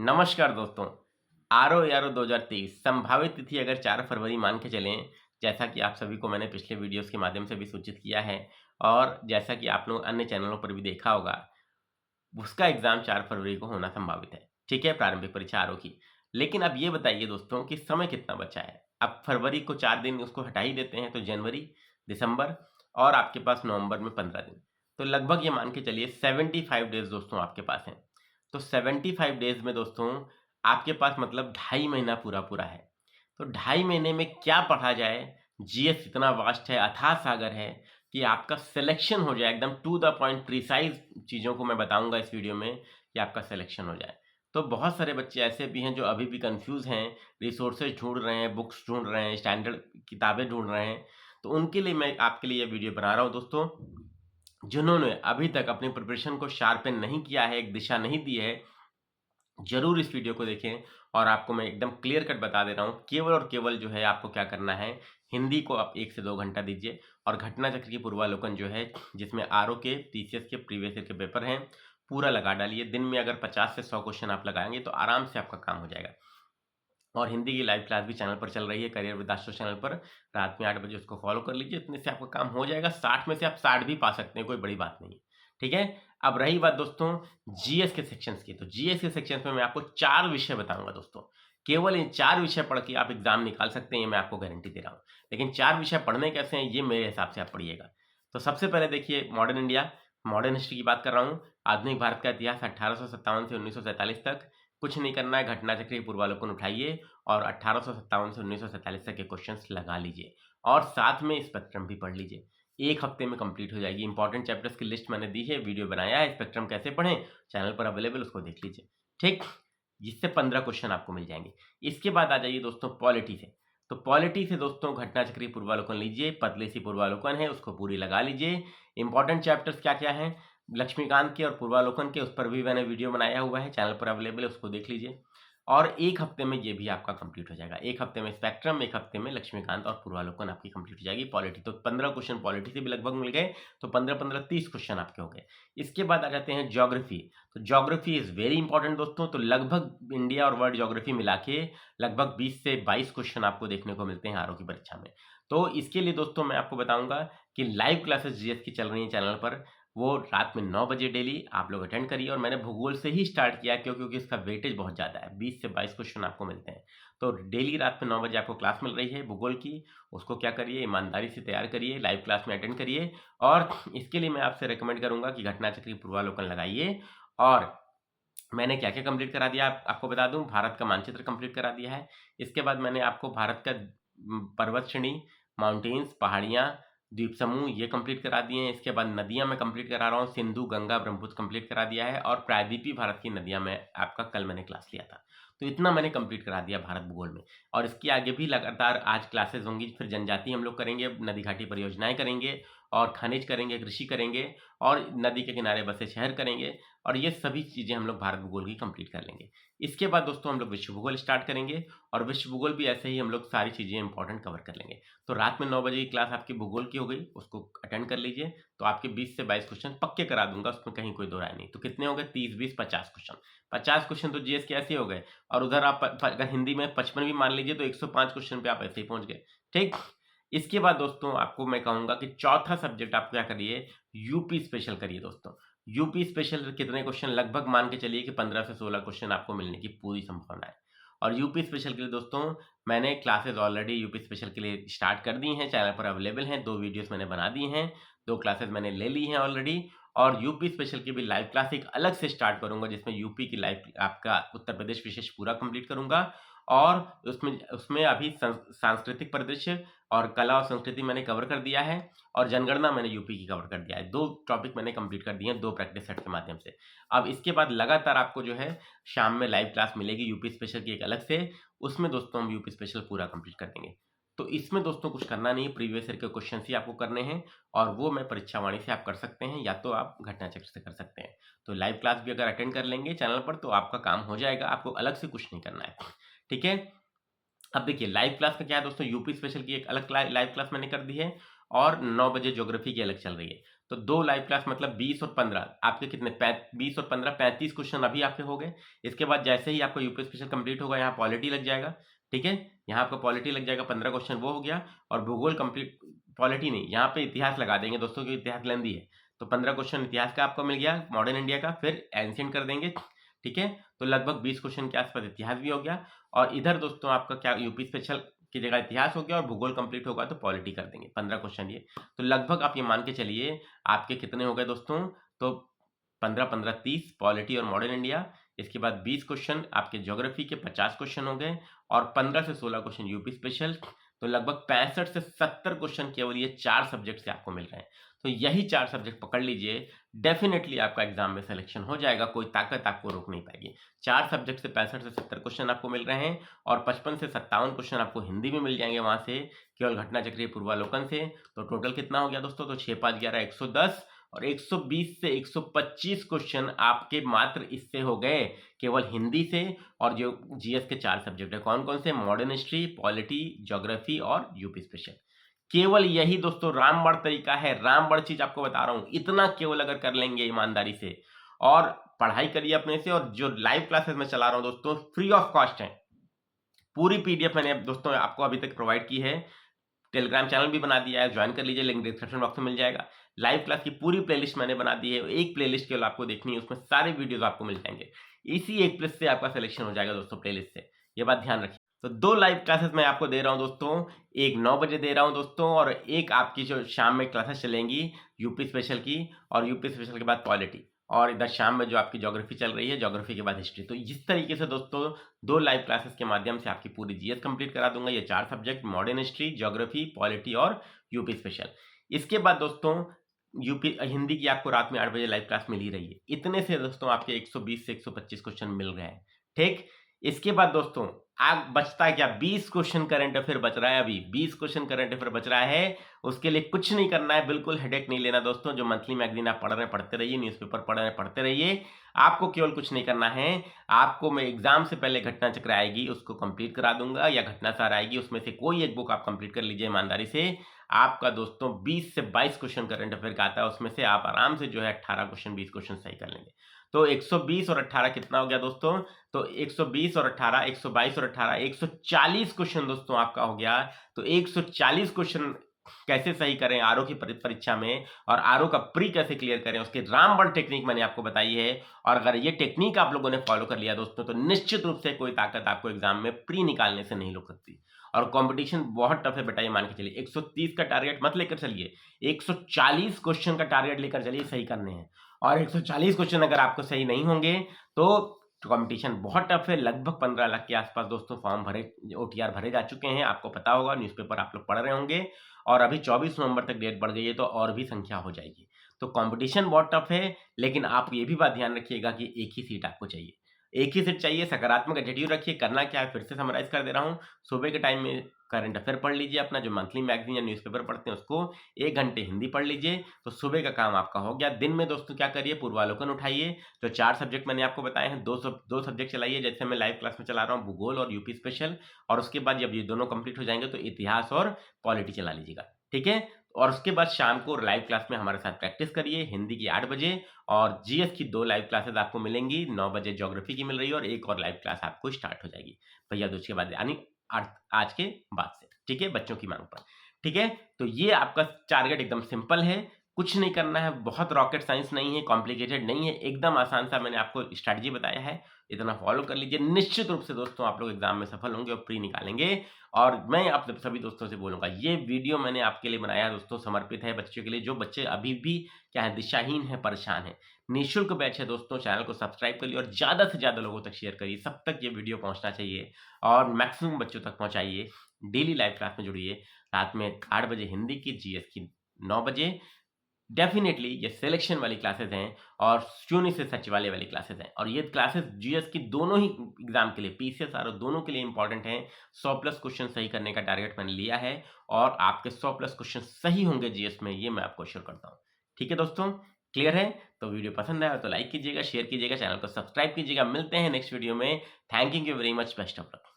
नमस्कार दोस्तों। आरओ यारो 2023 संभावित तिथि अगर 4 फरवरी मान के चलें, जैसा कि आप सभी को मैंने पिछले वीडियोस के माध्यम से भी सूचित किया है और जैसा कि आप लोग अन्य चैनलों पर भी देखा होगा, उसका एग्जाम 4 फरवरी को होना संभावित है। ठीक है, प्रारंभिक परीक्षा आरओ की। लेकिन अब ये बताइए दोस्तों कि समय कितना बचा है। अब फरवरी को 4 दिन उसको हटा ही देते हैं तो जनवरी, दिसंबर और आपके पास नवंबर में 15 दिन। तो लगभग ये मान के चलिए 75 डेज दोस्तों आपके पास हैं। तो 75 डेज में दोस्तों आपके पास मतलब 2.5 महीना पूरा है। तो 2.5 महीने में क्या पढ़ा जाए। जीएस इतना वास्ट है, अथाह सागर है कि आपका सिलेक्शन हो जाए एकदम टू द पॉइंट प्रिसाइज। चीज़ों को मैं बताऊंगा इस वीडियो में कि आपका सिलेक्शन हो जाए। तो बहुत सारे बच्चे ऐसे भी हैं जो अभी भी कंफ्यूज हैं, रिसोर्सेज ढूंढ रहे हैं, बुक्स ढूंढ रहे हैं, स्टैंडर्ड किताबें ढूंढ रहे हैं। तो उनके लिए मैं आपके लिए ये वीडियो बना रहा हूँ दोस्तों। जिन्होंने अभी तक अपनी प्रिपरेशन को शार्पन नहीं किया है, एक दिशा नहीं दी है, जरूर इस वीडियो को देखें। और आपको मैं एकदम क्लियर कट बता दे रहा हूँ, केवल और केवल जो है आपको क्या करना है, हिंदी को आप 1 से 2 घंटा दीजिए और घटना चक्र की पूर्वालोकन जो है, जिसमें आरओ के, टीसीएस के प्रीवियस ईयर के पेपर हैं, पूरा लगा डालिए। दिन में अगर 50 से 100 क्वेश्चन आप लगाएंगे तो आराम से आपका काम हो जाएगा। और हिंदी की लाइव क्लास भी चैनल पर चल रही है, करियर विद आशुतोष चैनल पर। रात में 8 बजे उसको फॉलो कर लीजिए, इतने से आपका काम हो जाएगा। 60 में से आप 60 भी पा सकते हैं, कोई बड़ी बात नहीं है। ठीक है। अब रही बात दोस्तों जीएस के सेक्शंस की, तो जीएस के सेक्शंस में मैं आपको 4 विषय बताऊंगा दोस्तों। केवल इन 4 विषय पढ़ के आप एग्जाम निकाल सकते हैं, ये मैं आपको गारंटी दे रहा हूँ। लेकिन 4 विषय पढ़ने कैसे हैं, ये मेरे हिसाब से आप पढ़िएगा। तो सबसे पहले देखिए मॉडर्न इंडिया, मॉडर्न हिस्ट्री की बात कर रहा हूँ। आधुनिक भारत का इतिहास 1857 से 1947 तक। कुछ नहीं करना है, घटना चक्र की पूर्वालोकन उठाइए और 1857 से 1947 तक के क्वेश्चंस लगा लीजिए और साथ में स्पेक्ट्रम भी पढ़ लीजिए। एक हफ्ते में कंप्लीट हो जाएगी। इंपॉर्टेंट चैप्टर्स की लिस्ट मैंने दी है, वीडियो बनाया है, स्पेक्ट्रम कैसे पढ़ें चैनल पर अवेलेबल, उसको देख लीजिए। ठीक, जिससे 15 क्वेश्चन आपको मिल जाएंगे। इसके बाद आ जाइए दोस्तों पॉलिटी से। तो पॉलिटी से दोस्तों घटना चक्र की पूर्वालोकन लीजिए, पतली सी पूर्वालोकन है, उसको पूरी लगा लीजिए। इंपॉर्टेंट चैप्टर्स क्या क्या हैं, लक्ष्मीकांत के और पूर्वालोकन के, उस पर भी मैंने वीडियो बनाया हुआ है, चैनल पर अवेलेबल है, उसको देख लीजिए। और एक हफ्ते में ये भी आपका कंप्लीट हो जाएगा। एक हफ्ते में स्पेक्ट्रम, एक हफ्ते में लक्ष्मीकांत और पूर्वालोकन आपकी कंप्लीट हो जाएगी। पॉलिटी तो 15 क्वेश्चन पॉलिटी से भी लगभग मिल गए, तो 15-15 30 क्वेश्चन आपके हो गए। इसके बाद आ जाते हैं ज्योग्राफी। तो ज्योग्राफी इज वेरी इंपॉर्टेंट दोस्तों। तो लगभग इंडिया और वर्ल्ड ज्योग्राफी मिला के लगभग 20 से 22 क्वेश्चन आपको देखने को मिलते हैं आरओ की परीक्षा में। तो इसके लिए दोस्तों मैं आपको बताऊंगा कि लाइव क्लासेस जीएस की चल रही है चैनल पर, वो रात में 9 बजे डेली आप लोग अटेंड करिए। और मैंने भूगोल से ही स्टार्ट किया क्योंकि इसका वेटेज बहुत ज़्यादा है, 20 से 22 क्वेश्चन आपको मिलते हैं। तो डेली रात में 9 बजे आपको क्लास मिल रही है भूगोल की, उसको क्या करिए, ईमानदारी से तैयार करिए, लाइव क्लास में अटेंड करिए। और इसके लिए मैं आपसे रिकमेंड करूंगा कि घटना चक्र की पूर्वालोकन लगाइए। और मैंने क्या क्या कंप्लीट करा दिया आपको बता दूं, भारत का मानचित्र कंप्लीट करा दिया है। इसके बाद मैंने आपको भारत का पर्वत श्रेणी, माउंटेन्स, पहाड़ियाँ, द्वीप समूह ये कंप्लीट करा दिए हैं। इसके बाद नदियां मैं कंप्लीट करा रहा हूँ, सिंधु, गंगा, ब्रह्मपुत्र कंप्लीट करा दिया है। और प्रायद्वीपीय भारत की नदियां मैं आपका कल मैंने क्लास लिया था, तो इतना मैंने कंप्लीट करा दिया भारत भूगोल में। और इसके आगे भी लगातार आज क्लासेस होंगी। फिर जनजाति हम लोग करेंगे, नदी घाटी परियोजनाएं करेंगे और खनिज करेंगे, कृषि करेंगे और नदी के किनारे बसे शहर करेंगे। और ये सभी चीज़ें हम लोग भारत भूगोल की कंप्लीट कर लेंगे। इसके बाद दोस्तों हम लोग विश्व भूगोल स्टार्ट करेंगे और विश्व भूगोल भी ऐसे ही हम लोग सारी चीज़ें इंपॉर्टेंट कवर कर लेंगे। तो रात में 9 बजे की क्लास आपकी भूगोल की हो गई, उसको अटेंड कर लीजिए। तो आपके 20 से 22 क्वेश्चन पक्के करा दूंगा, उसमें कहीं कोई दो राय नहीं। तो कितने हो गए, 30, 20, 50 क्वेश्चन। 50 क्वेश्चन तो जीएस के ऐसे हो गए। और उधर आप अगर हिंदी में 55 भी मान लीजिए तो 105 क्वेश्चन पे आप ऐसे ही पहुंच गए। ठीक। इसके बाद दोस्तों आपको मैं कहूंगा कि चौथा सब्जेक्ट आप क्या करिए, यूपी स्पेशल करिए दोस्तों। यूपी स्पेशल कितने क्वेश्चन, लगभग मान के चलिए कि 15 से 16 क्वेश्चन आपको मिलने की पूरी संभावना है। और यूपी स्पेशल के लिए दोस्तों मैंने क्लासेस ऑलरेडी यूपी स्पेशल के लिए स्टार्ट कर दी हैं, चैनल पर अवेलेबल हैं। 2 वीडियोस मैंने बना दी हैं, 2 क्लासेस मैंने ले ली हैं ऑलरेडी। और यूपी स्पेशल की भी लाइव क्लास एक अलग से स्टार्ट करूंगा, जिसमें यूपी की लाइव आपका उत्तर प्रदेश विशेष पूरा कंप्लीट करूंगा। और उसमें उसमें अभी सांस्कृतिक परिदृश्य और कला और संस्कृति मैंने कवर कर दिया है और जनगणना मैंने यूपी की कवर कर दिया है। 2 टॉपिक मैंने कंप्लीट कर दिए हैं 2 प्रैक्टिस सेट के माध्यम से। अब इसके बाद लगातार आपको जो है शाम में लाइव क्लास मिलेगी यूपी स्पेशल की एक अलग से, उसमें दोस्तों हम यूपी स्पेशल पूरा कंप्लीट कर देंगे। तो इसमें दोस्तों कुछ करना नहीं है, प्रीवियस ईयर के क्वेश्चन ही आपको करने हैं और वो मैं परीक्षावाणी से आप कर सकते हैं या तो आप घटना चक्र से कर सकते हैं। तो लाइव क्लास भी अगर अटेंड कर लेंगे चैनल पर तो आपका काम हो जाएगा, आपको अलग से कुछ नहीं करना है। ठीक है। अब देखिए लाइव क्लास का क्या है दोस्तों, यूपी स्पेशल की एक अलग लाइव क्लास मैंने कर दी है और 9 बजे ज्योग्राफी की अलग चल रही है। तो 2 लाइव क्लास मतलब 20 और 15 आपके कितने 20 और 15 35 क्वेश्चन अभी आपके हो गए। इसके बाद जैसे ही आपका यूपी स्पेशल कंप्लीट होगा, यहाँ पॉलिटी लग जाएगा, ठीक है। यहाँ आपका पॉलिटी लग जाएगा, 15 क्वेश्चन वो हो गया। और भूगोल कंप्लीट, पॉलिटी नहीं, यहाँ पे इतिहास लगा देंगे दोस्तों, क्योंकि इतिहास लेंदी है। तो 15 क्वेश्चन इतिहास का आपको मिल गया, मॉडर्न इंडिया का, फिर एंशिएंट कर देंगे, ठीक है। तो लगभग 20 क्वेश्चन के आसपास इतिहास भी हो गया। और इधर दोस्तों आपका क्या, यूपी स्पेशल की जगह इतिहास हो गया, और भूगोल कंप्लीट होगा तो पॉलिटी कर देंगे, 15 क्वेश्चन ये। तो लगभग आप ये मान के चलिए आपके कितने हो गए दोस्तों, तो 15 15 30 पॉलिटी और मॉडर्न इंडिया। इसके बाद 20 क्वेश्चन आपके ज्योग्राफी के, 50 क्वेश्चन हो गए, और 15 से 16 क्वेश्चन यूपी स्पेशल। तो लगभग 65 से 70 क्वेश्चन केवल ये 4 सब्जेक्ट से आपको मिल रहे हैं। तो यही 4 सब्जेक्ट पकड़ लीजिए, डेफिनेटली आपका एग्जाम में सिलेक्शन हो जाएगा, कोई ताकत आपको रोक नहीं पाएगी। 4 सब्जेक्ट से 65 से 70 क्वेश्चन आपको मिल रहे हैं, और 55 से 57 क्वेश्चन आपको हिंदी में मिल जाएंगे वहां से, केवल घटना चक्रीय पूर्वालोकन से। तो टोटल कितना हो गया दोस्तों, तो 6 5 11 110, और 120 से 125 क्वेश्चन आपके मात्र इससे हो गए, केवल हिंदी से। और जो जीएस के 4 सब्जेक्ट है, कौन कौन से, मॉडर्न हिस्ट्री, पॉलिटी, ज्योग्राफी और यूपी स्पेशल। केवल यही दोस्तों रामबाण तरीका है, रामबाण चीज आपको बता रहा हूं, इतना केवल अगर कर लेंगे ईमानदारी से और पढ़ाई करिए अपने से। और जो लाइव क्लासेस में चला रहा हूं दोस्तों, फ्री ऑफ कॉस्ट है। पूरी पीडीएफ मैंने दोस्तों आपको अभी तक प्रोवाइड की है, टेलीग्राम चैनल भी बना दिया है, ज्वाइन कर लीजिए, लिंक डिस्क्रिप्शन बॉक्स में मिल जाएगा। लाइव क्लास की पूरी प्लेलिस्ट मैंने बना दी है, एक प्लेलिस्ट केवल आपको देखनी है, उसमें सारे वीडियोस आपको मिल जाएंगे। इसी एक प्लेलिस्ट से आपका सिलेक्शन हो जाएगा दोस्तों, प्लेलिस्ट से, ये बात ध्यान रखिए। तो 2 लाइव क्लासेस मैं आपको दे रहा हूं दोस्तों, एक 9 बजे दे रहा हूं दोस्तों, और एक आपकी जो शाम में क्लासेस चलेंगी यूपी स्पेशल की, और यूपी स्पेशल के बाद पॉलिटी, और इधर शाम में जो आपकी ज्योग्राफी चल रही है, ज्योग्राफी के बाद हिस्ट्री। तो इस तरीके से दोस्तों 2 लाइव क्लासेस के माध्यम से आपकी पूरी जीएस कंप्लीट करा दूंगा, ये 4 subject, modern history, geography, polity और यूपी स्पेशल। इसके बाद दोस्तों यूपी हिंदी की आपको रात में 8 बजे लाइव क्लास मिल ही रही है। इतने से दोस्तों आपके 120 से 125 क्वेश्चन मिल रहे हैं, ठीक। इसके बाद दोस्तों आग बचता है क्या, 20 क्वेश्चन करंट अफेयर बच रहा है, अभी 20 क्वेश्चन करंट अफेयर बच रहा है। उसके लिए कुछ नहीं करना है, बिल्कुल हेडेक नहीं लेना दोस्तों। जो मंथली मैगजीन आप पढ़ रहे हैं पढ़ते रहिए, न्यूज़पेपर पढ़ रहे हैं पढ़ते रहिए। आपको केवल कुछ नहीं करना है, आपको मैं एग्जाम से पहले घटना चक्र आएगी उसको कंप्लीट करा दूंगा, या घटना सार आएगी, उसमें से कोई एक बुक आप कंप्लीट कर लीजिए ईमानदारी से। आपका दोस्तों 20 से 22 क्वेश्चन करंट अफेयर का आता है, उसमें से आप आराम से जो है 18 क्वेश्चन 20 क्वेश्चन सही कर लेंगे। तो 120 और 18 कितना हो गया दोस्तों, तो 120 और 18 122 और 18 140 क्वेश्चन दोस्तों आपका हो गया। तो 140 क्वेश्चन कैसे सही करें आरओ की परीक्षा में, और आरओ का प्री कैसे क्लियर करें, उसके रामबाण टेक्निक मैंने आपको बताई है। और अगर ये टेक्निक आप लोगों ने फॉलो कर लिया दोस्तों, तो निश्चित रूप से कोई ताकत आपको एग्जाम में प्री निकालने से नहीं रोक सकती। और कंपटीशन बहुत टफ है बेटा, ये मान के चलिए 130 का टारगेट मत लेकर चलिए, 140 क्वेश्चन का टारगेट लेकर चलिए, सही करने हैं। और 140 क्वेश्चन अगर आपको सही नहीं होंगे तो कंपटीशन बहुत टफ है। लगभग 15 लाख के आसपास दोस्तों फॉर्म भरे, ओटीआर भरे जा चुके हैं, आपको पता होगा, न्यूज़पेपर आप लोग पढ़ रहे होंगे। और अभी 24 नवंबर तक डेट बढ़ गई है, तो और भी संख्या हो जाएगी। तो कंपटीशन बहुत टफ है, लेकिन आप ये भी बात ध्यान रखिएगा कि एक ही सीट आपको चाहिए, एक ही सीट चाहिए। सकारात्मक एटीट्यूड रखिए। करना क्या है, फिर से समराइज कर दे रहा हूँ। सुबह के टाइम में करंट अफेयर पढ़ लीजिए, अपना जो मंथली मैगजीन या न्यूज़पेपर पढ़ते हैं उसको, 1 घंटे हिंदी पढ़ लीजिए, तो सुबह का काम आपका हो गया। दिन में दोस्तों क्या करिए, पूर्वालोकन उठाइए। जो 4 सब्जेक्ट मैंने आपको बताए हैं, 2 सब्जेक्ट चलाइए, जैसे मैं लाइव क्लास में चला रहा हूँ, भूगोल और यूपी स्पेशल। और उसके बाद जब ये दोनों कंप्लीट हो जाएंगे तो इतिहास और पॉलिटी चला लीजिएगा, ठीक है। और उसके बाद शाम को लाइव क्लास में हमारे साथ प्रैक्टिस करिए, हिंदी की 8 बजे, और जीएस की 2 लाइव क्लासेस आपको मिलेंगी। 9 बजे ज्योग्राफी की मिल रही है, और एक और लाइव क्लास आपको स्टार्ट हो जाएगी भैया दूज के बाद, यानी आज के बाद से, ठीक है, बच्चों की मांग पर, ठीक है। तो ये आपका टारगेट एकदम सिंपल है, कुछ नहीं करना है, बहुत रॉकेट साइंस नहीं है, कॉम्प्लिकेटेड नहीं है, एकदम आसान सा मैंने आपको स्ट्रैटेजी बताया है। इतना फॉलो कर लीजिए, निश्चित रूप से दोस्तों आप लोग एग्जाम में सफल होंगे और प्री निकालेंगे। और मैं आप सभी दोस्तों से बोलूंगा, ये वीडियो मैंने आपके लिए बनाया है दोस्तों, समर्पित है बच्चों के लिए, जो बच्चे अभी भी क्या है, दिशाहीन है, परेशान है। निःशुल्क बैच है दोस्तों, चैनल को सब्सक्राइब करिए और ज्यादा से ज्यादा लोगों तक शेयर करिए, सब तक ये वीडियो पहुंचना चाहिए, और मैक्सिमम बच्चों तक पहुंचाइए। डेली लाइव क्लास में जुड़िए, रात में 8 बजे हिंदी की, जीएस की 9 बजे। डेफिनेटली ये सिलेक्शन वाली क्लासेस हैं, और शून्य से सचिवालय वाली क्लासेस हैं, और ये क्लासेस जीएस की दोनों ही एग्जाम के लिए, पीसीएस आरओ दोनों के लिए इंपॉर्टेंट हैं। 100+ क्वेश्चन सही करने का टारगेट मैंने लिया है, और आपके 100+ क्वेश्चन सही होंगे जीएस में, ये मैं आपको श्योर करता हूँ, ठीक है दोस्तों। क्लियर है? तो वीडियो पसंद आया तो लाइक कीजिएगा, शेयर कीजिएगा, चैनल को सब्सक्राइब कीजिएगा। मिलते हैं नेक्स्ट वीडियो में। Thank you very much, best of luck.